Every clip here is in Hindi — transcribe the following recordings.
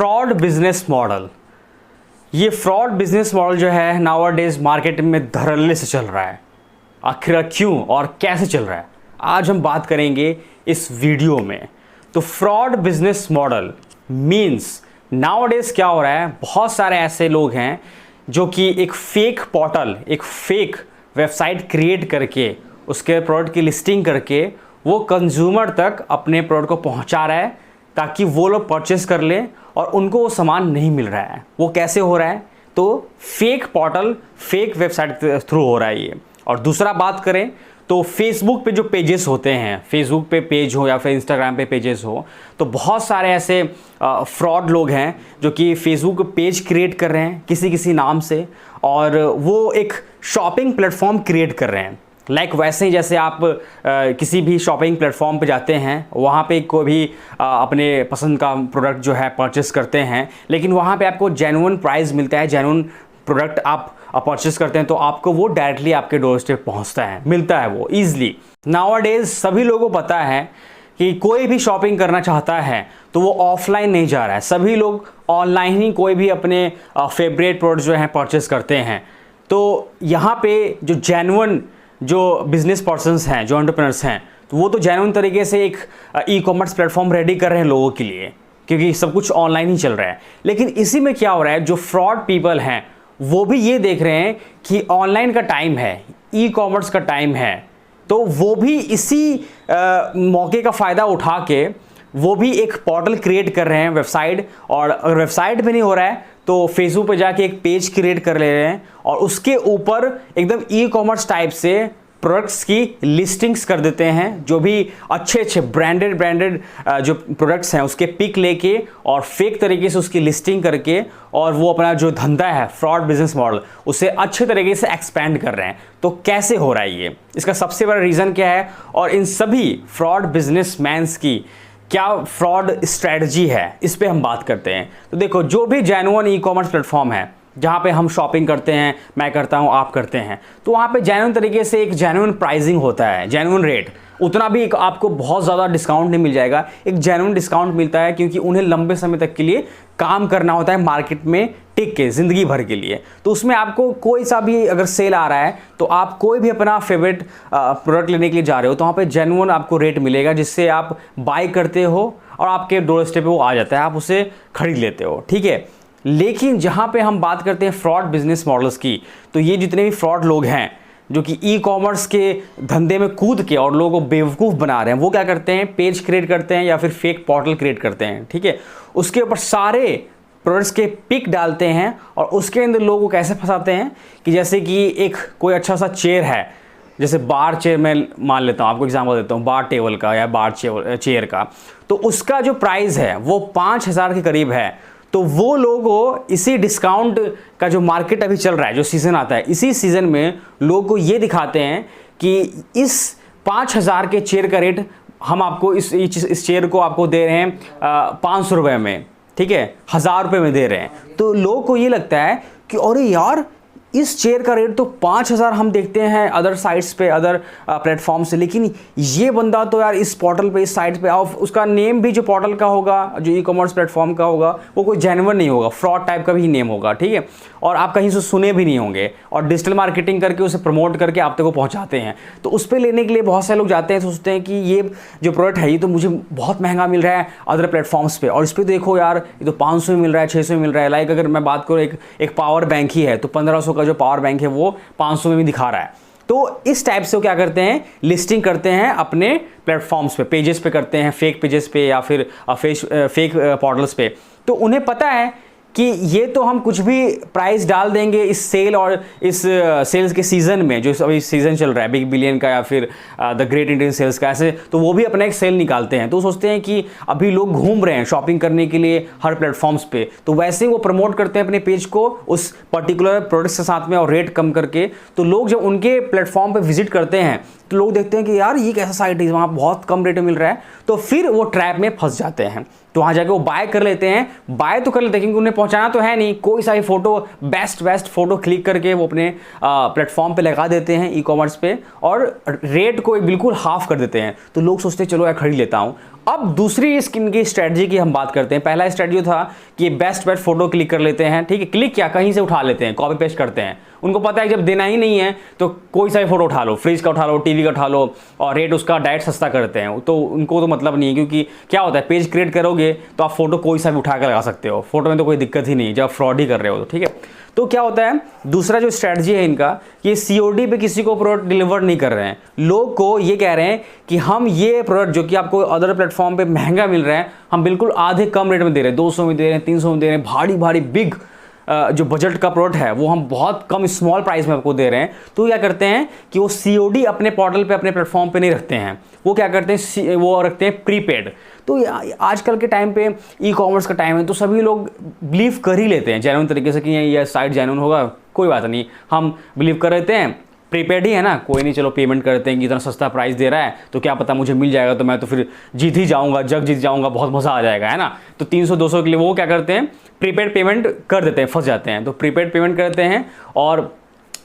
Fraud business model. ये फ्रॉड बिजनेस मॉडल जो है नाउअडेज मार्केट में धड़ल्ले से चल रहा है। आखिर क्यों और कैसे चल रहा है, आज हम बात करेंगे इस वीडियो में। तो fraud business model means nowadays क्या हो रहा है, बहुत सारे ऐसे लोग हैं जो कि एक फेक पोर्टल, एक फेक वेबसाइट क्रिएट करके उसके प्रोडक्ट की लिस्टिंग करके वो कंज्यूमर तक अपने प्रोडक्ट को पहुंचा रहा है ताकि वो लोग परचेस कर लें और उनको वो सामान नहीं मिल रहा है। वो कैसे हो रहा है? तो फेक पोर्टल, फेक वेबसाइट के थ्रू हो रहा है ये। और दूसरा बात करें तो फेसबुक पे जो पेजेस होते हैं, फेसबुक पे पेज हो या फिर इंस्टाग्राम पे पेजेस हो, तो बहुत सारे ऐसे फ्रॉड लोग हैं जो कि फेसबुक पे पेज क्रिएट कर रहे हैं किसी किसी नाम से, और वो एक शॉपिंग प्लेटफॉर्म क्रिएट कर रहे हैं। लाइक वैसे ही जैसे आप किसी भी शॉपिंग प्लेटफॉर्म पे जाते हैं, वहाँ पे कोई भी अपने पसंद का प्रोडक्ट जो है परचेस करते हैं, लेकिन वहाँ पे आपको जेन्युइन प्राइस मिलता है, जेन्युइन प्रोडक्ट आप परचेस करते हैं तो आपको वो डायरेक्टली आपके डोर स्टेप पहुँचता है, मिलता है वो ईजिली। नाउअडेज सभी लोगों को पता है कि कोई भी शॉपिंग करना चाहता है तो वो ऑफलाइन नहीं जा रहा है, सभी लोग ऑनलाइन ही कोई भी अपने फेवरेट प्रोडक्ट जो हैं परचेस करते हैं। तो यहाँ पे जो जेन्युइन जो बिजनेस पर्सन्स हैं, जो एंटरप्रेन्योर्स हैं, तो वो तो जेन्युइन तरीके से एक ई कॉमर्स प्लेटफॉर्म रेडी कर रहे हैं लोगों के लिए, क्योंकि सब कुछ ऑनलाइन ही चल रहा है। लेकिन इसी में क्या हो रहा है, जो फ्रॉड पीपल हैं वो भी ये देख रहे हैं कि ऑनलाइन का टाइम है, ई कॉमर्स का टाइम है, तो वो भी इसी मौके का फ़ायदा उठा के वो भी एक पोर्टल क्रिएट कर रहे हैं, वेबसाइट। और अगर वेबसाइट पे नहीं हो रहा है तो फेसबुक पे जाके एक पेज क्रिएट कर ले रहे हैं और उसके ऊपर एकदम ई कॉमर्स टाइप से प्रोडक्ट्स की लिस्टिंग्स कर देते हैं। जो भी अच्छे अच्छे ब्रांडेड जो प्रोडक्ट्स हैं उसके पिक लेके और फेक तरीके से उसकी लिस्टिंग करके और वो अपना जो धंधा है फ्रॉड बिजनेस मॉडल उसे अच्छे तरीके से एक्सपेंड कर रहे हैं। तो कैसे हो रहा है ये, इसका सबसे बड़ा रीज़न क्या है और इन सभी फ्रॉड बिजनेसमैन्स की क्या फ्रॉड स्ट्रेटजी है, इस पे हम बात करते हैं। तो देखो, जो भी जेन्युइन ई कॉमर्स प्लेटफॉर्म है जहाँ पे हम शॉपिंग करते हैं, मैं करता हूँ, आप करते हैं, तो वहाँ पे जेन्युइन तरीके से एक जेन्युइन प्राइसिंग होता है, जेन्युइन रेट। उतना भी आपको बहुत ज़्यादा डिस्काउंट नहीं मिल जाएगा, एक जेन्युइन डिस्काउंट मिलता है, क्योंकि उन्हें लंबे समय तक के लिए काम करना होता है मार्केट में टिक के, ज़िंदगी भर के लिए। तो उसमें आपको कोई सा भी अगर सेल आ रहा है तो आप कोई भी अपना फेवरेट प्रोडक्ट लेने के लिए जा रहे हो तो वहाँ पे जेन्युइन आपको रेट मिलेगा, जिससे आप बाय करते हो और आपके डोर स्टेप पे वो आ जाता है, आप उसे खरीद लेते हो, ठीक है। लेकिन जहाँ पे हम बात करते हैं फ्रॉड बिजनेस मॉडल्स की, तो ये जितने भी फ्रॉड लोग हैं जो कि ई कॉमर्स के धंधे में कूद के और लोगों को बेवकूफ़ बना रहे हैं, वो क्या करते हैं, पेज क्रिएट करते हैं या फिर फेक पोर्टल क्रिएट करते हैं, ठीक है। उसके ऊपर सारे प्रोडक्ट्स के पिक डालते हैं और उसके अंदर लोगों को कैसे फंसाते हैं कि जैसे कि एक कोई अच्छा सा चेयर है, जैसे बार चेयर मैं मान लेता हूँ, आपको एग्जांपल देता हूँ, बार टेबल का या बार चेयर का, तो उसका जो प्राइस है वो 5,000 के करीब है। तो वो लोगों इसी डिस्काउंट का जो मार्केट अभी चल रहा है, जो सीज़न आता है, इसी सीज़न में लोगों को ये दिखाते हैं कि इस 5,000 के चेयर का रेट हम आपको इस चेयर को आपको दे रहे हैं 500 रुपये में, ठीक है, 1,000 रुपये में दे रहे हैं। तो लोगों को ये लगता है कि अरे यार, इस चेयर का रेट तो 5,000 हम देखते हैं अदर साइट्स पे, अदर प्लेटफॉर्म से, लेकिन ये बंदा तो यार इस पोर्टल पे, इस साइट पे, और उसका नेम भी जो पोर्टल का होगा, जो ई कॉमर्स प्लेटफॉर्म का होगा, वो कोई जेन्युइन नहीं होगा, फ्रॉड टाइप का भी नेम होगा, ठीक है। और आप कहीं से सुने भी नहीं होंगे और डिजिटल मार्केटिंग करके उसे प्रमोट करके आप तक को पहुँचाते हैं। तो उस पर लेने के लिए बहुत सारे लोग जाते हैं, सोचते हैं कि ये जो प्रोडक्ट है ये तो मुझे बहुत महंगा मिल रहा है अदर प्लेटफॉर्म्स पे, और इस पर देखो यार ये तो 500 में मिल रहा है, 600 में मिल रहा है। लाइक अगर मैं बात करूँ एक पावर बैंक ही है तो 1,500 का जो पावर बैंक है वो 500 में भी दिखा रहा है। तो इस टाइप से वो क्या करते हैं, लिस्टिंग करते हैं अपने प्लेटफॉर्म्स पे, पेजेस पे करते हैं, फेक पेजेस पे या फिर फेक पोर्टल्स पे। तो उन्हें पता है कि ये तो हम कुछ भी प्राइस डाल देंगे इस सेल और इस सेल्स के सीज़न में, जो अभी सीज़न चल रहा है बिग बिलियन का या फिर द ग्रेट इंडियन सेल्स का, ऐसे तो वो भी अपना एक सेल निकालते हैं। तो सोचते हैं कि अभी लोग घूम रहे हैं शॉपिंग करने के लिए हर प्लेटफॉर्म्स पे, तो वैसे ही वो प्रमोट करते हैं अपने पेज को उस पर्टिकुलर प्रोडक्ट्स के साथ में और रेट कम करके। तो लोग जब उनके प्लेटफॉर्म पर विजिट करते हैं तो लोग देखते हैं कि यार ये कैसा साइट है, वहाँ बहुत कम रेट में मिल रहा है, तो फिर वो ट्रैप में फंस जाते हैं। तो वहाँ जाके वो बाय कर लेते हैं, बाय तो कर लेते हैं क्योंकि उन्हें पहुँचाना तो है नहीं, कोई सा भी फोटो बेस्ट फोटो क्लिक करके वो अपने प्लेटफॉर्म पे लगा देते हैं ई कॉमर्स पे और रेट को बिल्कुल हाफ कर देते हैं। तो लोग सोचते हैं चलो यार खरीद लेता हूँ, अब दूसरी इनकी स्ट्रेटजी की हम बात करते हैं। पहला स्ट्रेटजी था कि बेस्ट बेस्ट फोटो क्लिक कर लेते हैं, ठीक है, क्लिक क्या कहीं से उठा लेते हैं, कॉपी पेस्ट करते हैं। उनको पता है जब देना ही नहीं है तो कोई सा भी फोटो उठा लो, फ्रिज का उठा लो, टीवी का उठा लो, और रेट उसका डायरेक्ट सस्ता करते हैं। तो उनको तो मतलब नहीं है, क्योंकि क्या होता है पेज क्रिएट करोगे तो आप फोटो कोई सा भी उठा कर लगा सकते हो, फोटो में तो कोई दिक्कत ही नहीं जब फ्रॉड ही कर रहे हो तो, ठीक है। तो क्या होता है दूसरा जो स्ट्रैटेजी है इनका, कि सीओडी पे किसी को प्रोडक्ट डिलीवर नहीं कर रहे हैं, लोग को ये कह रहे हैं कि हम ये प्रोडक्ट जो कि आपको अदर प्लेटफॉर्म पे महंगा मिल रहा है, हम बिल्कुल आधे कम रेट में दे रहे हैं, 200 में दे रहे हैं, 300 में दे रहे हैं, भारी भारी बिग जो बजट का प्रोडक्ट है वो हम बहुत कम स्मॉल प्राइस में आपको दे रहे हैं। तो क्या करते हैं कि वो सीओडी अपने पोर्टल पे अपने प्लेटफॉर्म पे नहीं रखते हैं, वो क्या करते हैं वो रखते हैं प्रीपेड। तो आजकल के टाइम पे ई कॉमर्स का टाइम है, तो सभी लोग बिलीव कर ही लेते हैं जेन्युइन तरीके से कि ये साइट जेन्युइन होगा, कोई बात नहीं, हम बिलीव कर लेते हैं, प्रीपेड ही है ना, कोई नहीं, चलो पेमेंट करते हैं कि इतना सस्ता प्राइस दे रहा है तो क्या पता मुझे मिल जाएगा, तो मैं तो फिर जीत ही जाऊंगा, जग जीत जाऊंगा, बहुत मज़ा आ जाएगा, है ना। तो 300-200 के लिए वो क्या करते हैं प्रीपेड पेमेंट कर देते हैं, फंस जाते हैं। तो प्रीपेड पेमेंट करते हैं और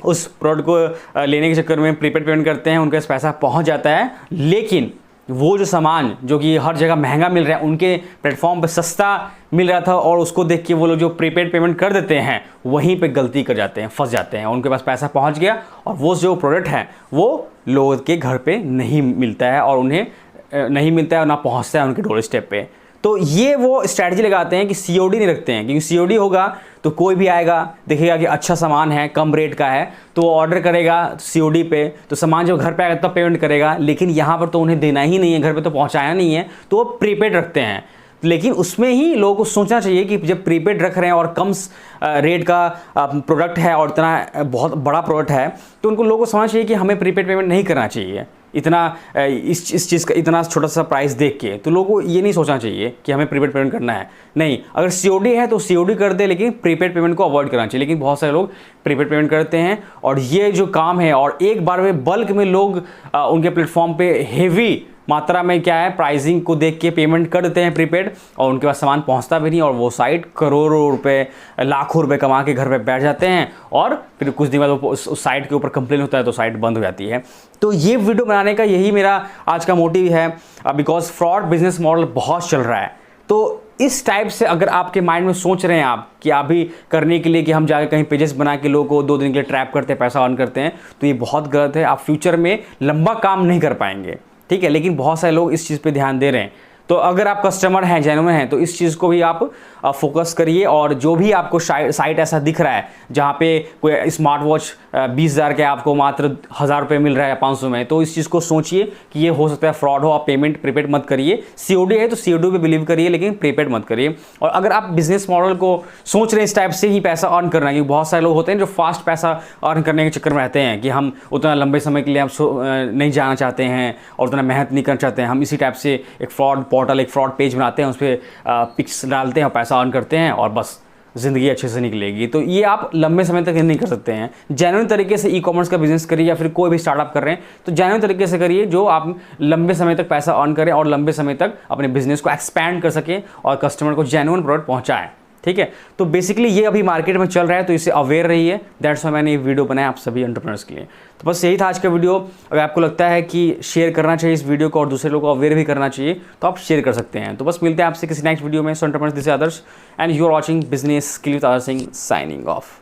उस प्रोडक्ट को लेने के चक्कर में प्रीपेड पेमेंट करते हैं, उनके पास पैसा पहुँच जाता है, लेकिन वो जो सामान जो कि हर जगह महंगा मिल रहा है उनके प्लेटफॉर्म पे सस्ता मिल रहा था, और उसको देख के वो लोग जो प्रीपेड पेमेंट कर देते हैं वहीं पे गलती कर जाते हैं, फंस जाते हैं, उनके पास पैसा पहुंच गया और वो जो प्रोडक्ट है वो लोगों के घर पे नहीं मिलता है, और उन्हें नहीं मिलता है और ना पहुंचता है उनके डोर स्टेप पे। तो ये वो स्ट्रैटेजी लगाते हैं कि सीओडी नहीं रखते हैं, क्योंकि सीओडी होगा तो कोई भी आएगा देखेगा कि अच्छा सामान है, कम रेट का है, तो वो ऑर्डर करेगा सीओडी पे, तो सामान जो घर पे आएगा तब पेमेंट करेगा। लेकिन यहाँ पर तो उन्हें देना ही नहीं है, घर पे तो पहुँचाया नहीं है, तो वो प्रीपेड रखते हैं। लेकिन उसमें ही लोगों को सोचना चाहिए कि जब प्रीपेड रख रहे हैं और कम रेट का प्रोडक्ट है और इतना बहुत बड़ा प्रोडक्ट है, तो उनको लोगों को समझना चाहिए कि हमें प्रीपेड पेमेंट नहीं करना चाहिए इतना, इस चीज़ का इतना छोटा सा प्राइस देख के। तो लोगों को ये नहीं सोचना चाहिए कि हमें प्रीपेड पेमेंट करना है, नहीं, अगर सीओडी है तो सीओडी कर दे, लेकिन प्रीपेड पेमेंट को अवॉइड करना चाहिए। लेकिन बहुत सारे लोग प्रीपेड पेमेंट करते हैं, और ये जो काम है, और एक बार में बल्क में लोग उनके प्लेटफॉर्म पे हेवी मात्रा में क्या है प्राइसिंग को देख के पेमेंट कर देते हैं प्रीपेड, और उनके पास सामान पहुंचता भी नहीं, और वो साइट करोड़ों रुपए लाखों रुपए कमा के घर पे बैठ जाते हैं, और फिर कुछ दिन बाद उस साइट के ऊपर कंप्लेन होता है तो साइट बंद हो जाती है। तो ये वीडियो बनाने का यही मेरा आज का मोटिव है, बिकॉज फ्रॉड बिजनेस मॉडल बहुत चल रहा है। तो इस टाइप से अगर आपके माइंड में सोच रहे हैं आप कि आप भी करने के लिए कि हम जाकर कहीं पेजेस बना के लोगों को 2 दिन के लिए ट्रैप करते हैं, पैसा अर्न करते हैं, तो ये बहुत गलत है। आप फ्यूचर में लंबा काम नहीं कर पाएंगे, ठीक है। लेकिन बहुत सारे लोग इस चीज़ पे ध्यान दे रहे हैं। तो अगर आप कस्टमर हैं, जेन्युइन हैं, तो इस चीज़ को भी आप फोकस करिए, और जो भी आपको साइट ऐसा दिख रहा है जहाँ पे कोई स्मार्ट वॉच 20,000 के आपको मात्र 1,000 रुपये मिल रहा है 500 में, तो इस चीज़ को सोचिए कि ये हो सकता है फ्रॉड हो। आप पेमेंट प्रीपेड मत करिए, सीओडी है तो सीओडी पे बिलीव करिए, लेकिन प्रीपेड मत करिए। और अगर आप बिजनेस मॉडल को सोच रहे हैं इस टाइप से ही पैसा अर्न करना, क्योंकि बहुत सारे लोग होते हैं जो फास्ट पैसा अर्न करने के चक्कर में रहते हैं कि हम उतना लंबे समय के लिए हम नहीं जाना चाहते हैं और उतना मेहनत नहीं करना चाहते हैं, हम इसी टाइप से एक फ्रॉड पोर्टल, एक फ्रॉड पेज बनाते हैं, उस पर पिक्स डालते हैं और पैसा अर्न करते हैं, और बस ज़िंदगी अच्छे से निकलेगी। तो ये आप लंबे समय तक नहीं कर सकते हैं। जेन्युइन तरीके से ई कॉमर्स का बिजनेस करिए, या फिर कोई भी स्टार्टअप कर रहे हैं तो जेन्युइन तरीके से करिए, जो आप लंबे समय तक पैसा अर्न करें और लंबे समय तक अपने बिजनेस को एक्सपैंड कर सकें और कस्टमर को जेन्युइन प्रोडक्ट पहुँचाएँ, ठीक है। तो बेसिकली ये अभी मार्केट में चल रहा है, तो इससे अवेयर रहिए। दैट्स व्हाई मैंने ये वीडियो बनाया आप सभी एंटरप्रेन्योर्स के लिए। तो बस यही था आज का वीडियो। अगर आपको लगता है कि शेयर करना चाहिए इस वीडियो को और दूसरे लोगों को अवेयर भी करना चाहिए, तो आप शेयर कर सकते हैं। तो बस मिलते हैं आपसे किसी नेक्स्ट वीडियो में। So entrepreneurs, this is Adarsh and you are watching business skill with Adarsh Singh, signing of.